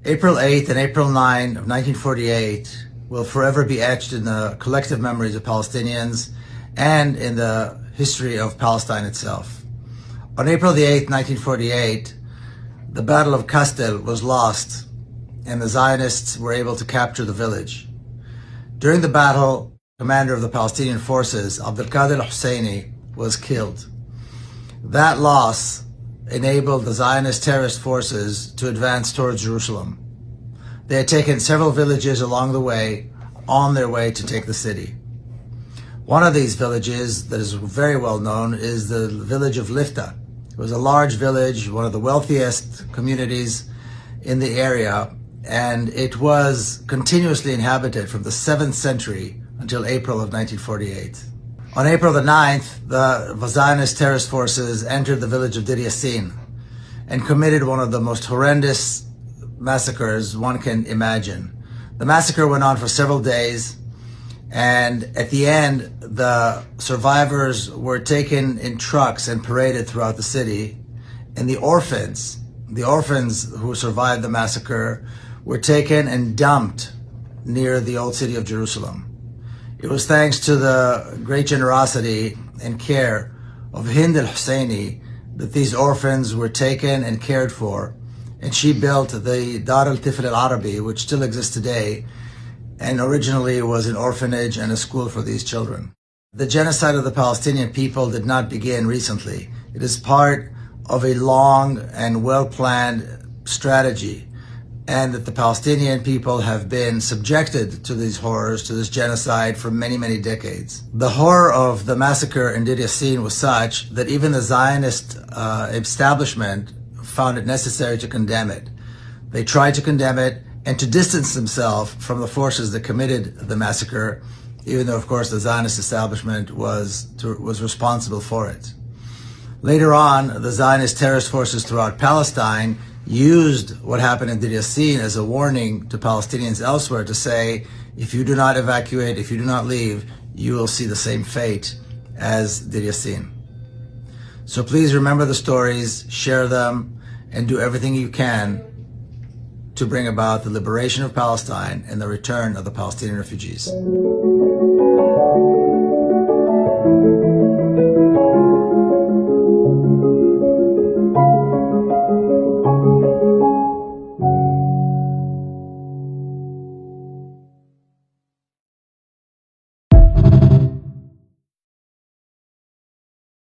April 8th and April 9 of 1948 will forever be etched in the collective memories of Palestinians and in the history of Palestine itself. On April the 8th, 1948, the Battle of Kastel was lost and the Zionists were able to capture the village. During the battle, commander of the Palestinian forces, Abdelkader al-Husseini, was killed. That loss enabled the Zionist terrorist forces to advance towards Jerusalem. They had taken several villages along the way, on their way to take the city. One of these villages that is very well known is the village of Lifta. It was a large village, one of the wealthiest communities in the area, and it was continuously inhabited from the 7th century until April of 1948. On April the 9th, the Zionist terrorist forces entered the village of Deir Yassin and committed one of the most horrendous massacres one can imagine. The massacre went on for several days, and at the end, the survivors were taken in trucks and paraded throughout the city, and the orphans who survived the massacre were taken and dumped near the old city of Jerusalem. It was thanks to the great generosity and care of Hind al-Husseini that these orphans were taken and cared for, and she built the Dar al-Tifl al-Arabi, which still exists today, and originally was an orphanage and a school for these children. The genocide of the Palestinian people did not begin recently. It is part of a long and well-planned strategy, and that the Palestinian people have been subjected to these horrors, to this genocide for many, many decades. The horror of the massacre in Deir Yassin was such that even the Zionist establishment found it necessary to condemn it. They tried to condemn it and to distance themselves from the forces that committed the massacre, even though, of course, the Zionist establishment was responsible for it. Later on, the Zionist terrorist forces throughout Palestine used what happened in Deir Yassin as a warning to Palestinians elsewhere to say, if you do not evacuate, if you do not leave, you will see the same fate as Deir Yassin. So please remember the stories, share them, and do everything you can to bring about the liberation of Palestine and the return of the Palestinian refugees.